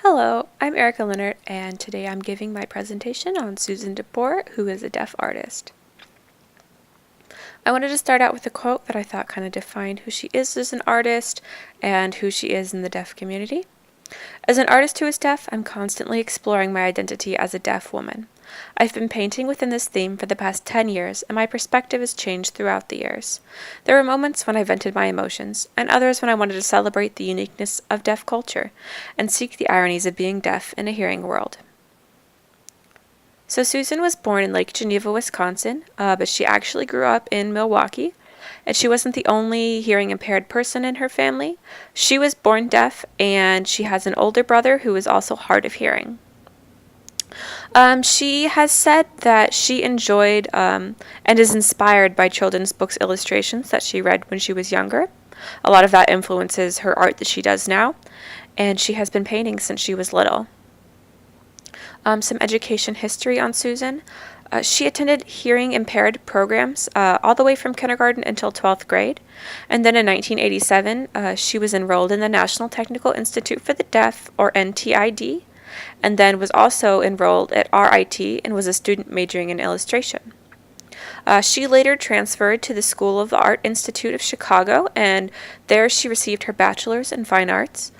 Hello, I'm Erica Leonard, and today I'm giving my presentation on Susan Dupor, who is a deaf artist. I wanted to start out with a quote that I thought kind of defined who she is as an artist and who she is in the deaf community. As an artist who is deaf, I'm constantly exploring my identity as a deaf woman. I've been painting within this theme for the past 10 years, and my perspective has changed throughout the years. There were moments when I vented my emotions, and others when I wanted to celebrate the uniqueness of deaf culture and seek the ironies of being deaf in a hearing world. So Susan was born in Lake Geneva, Wisconsin, but she actually grew up in Milwaukee, and she wasn't the only hearing impaired person in her family. She was born deaf, and she has an older brother who is also hard of hearing. She has said that she enjoyed and is inspired by children's books illustrations that she read when she was younger. A lot of that influences her art that she does now, and she has been painting since she was little. Some education history on Susan. She attended hearing impaired programs all the way from kindergarten until 12th grade. And then in 1987, she was enrolled in the National Technical Institute for the Deaf, or NTID, and then was also enrolled at RIT and was a student majoring in illustration. She later transferred to the School of the Art Institute of Chicago, and there she received her bachelor's in fine arts.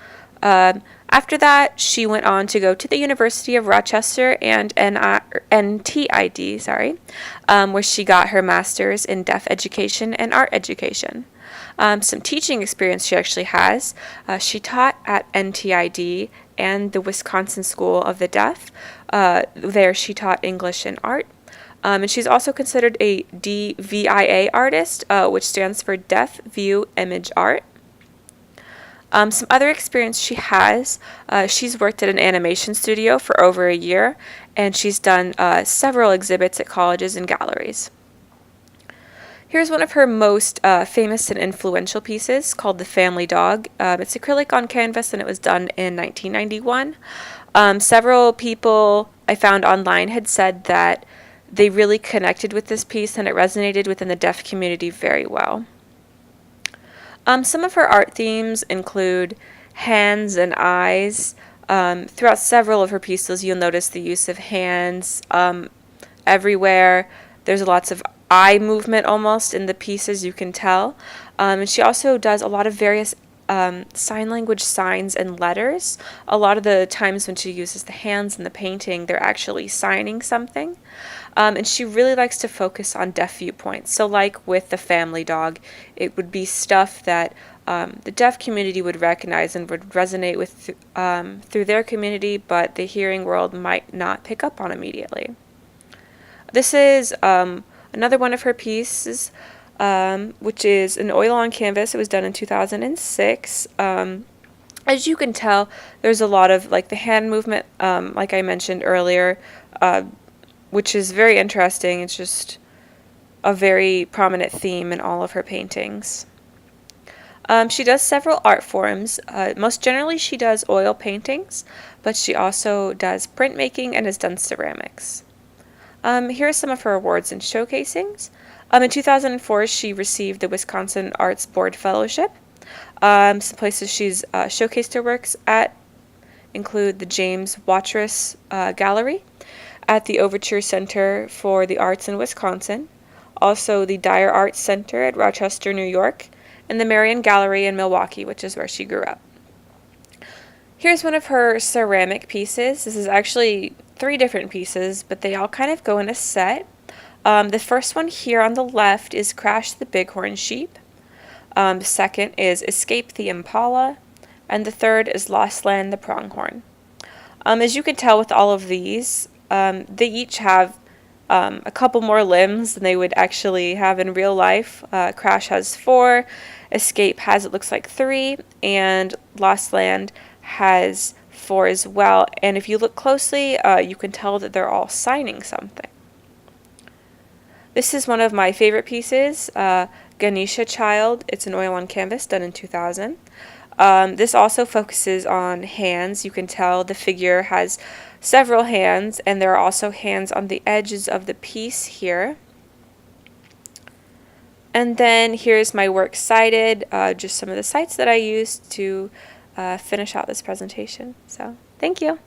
After that, she went on to go to the University of Rochester and NTID, where she got her master's in deaf education and art education. Some teaching experience she actually has. She taught at NTID and the Wisconsin School of the Deaf. There she taught English and art. And she's also considered a DVIA artist, which stands for Deaf View Image Art. Some other experience she has, she's worked at an animation studio for over a year, and she's done several exhibits at colleges and galleries. Here's one of her most famous and influential pieces called The Family Dog. It's acrylic on canvas, and it was done in 1991. Several people I found online had said that they really connected with this piece, and it resonated within the deaf community very well. Some of her art themes include hands and eyes. Throughout several of her pieces, you'll notice the use of hands everywhere. There's lots of eye movement almost in the pieces, you can tell. And she also does a lot of various sign language signs and letters. A lot of the times when she uses the hands in the painting, they're actually signing something. And she really likes to focus on deaf viewpoints. So like with the family dog, it would be stuff that the deaf community would recognize and would resonate with through their community, but the hearing world might not pick up on immediately. This is another one of her pieces, which is an oil on canvas. It was done in 2006. As you can tell, there's a lot of like the hand movement, like I mentioned earlier, which is very interesting. It's just a very prominent theme in all of her paintings. She does several art forms. Most generally, she does oil paintings, but she also does printmaking and has done ceramics. Here are some of her awards and showcasings. In 2004, she received the Wisconsin Arts Board Fellowship. Some places she's showcased her works at include the James Watrous Gallery, at the Overture Center for the Arts in Wisconsin, also the Dyer Arts Center at Rochester, New York, and the Marion Gallery in Milwaukee, which is where she grew up. Here's one of her ceramic pieces. This is actually 3 different pieces, but they all kind of go in a set. The first one here on the left is Crash the Bighorn Sheep. The second is Escape the Impala, and the third is Lost Land the Pronghorn. As you can tell with all of these, they each have a couple more limbs than they would actually have in real life. Crash has 4, Escape has, it looks like 3, and Lost Land has 4 as well. And if you look closely, you can tell that they're all signing something. This is one of my favorite pieces, Ganesha Child. It's an oil on canvas done in 2000. This also focuses on hands. You can tell the figure has several hands, and there are also hands on the edges of the piece here. And then here's my works cited, just some of the sites that I used to finish out this presentation. So thank you.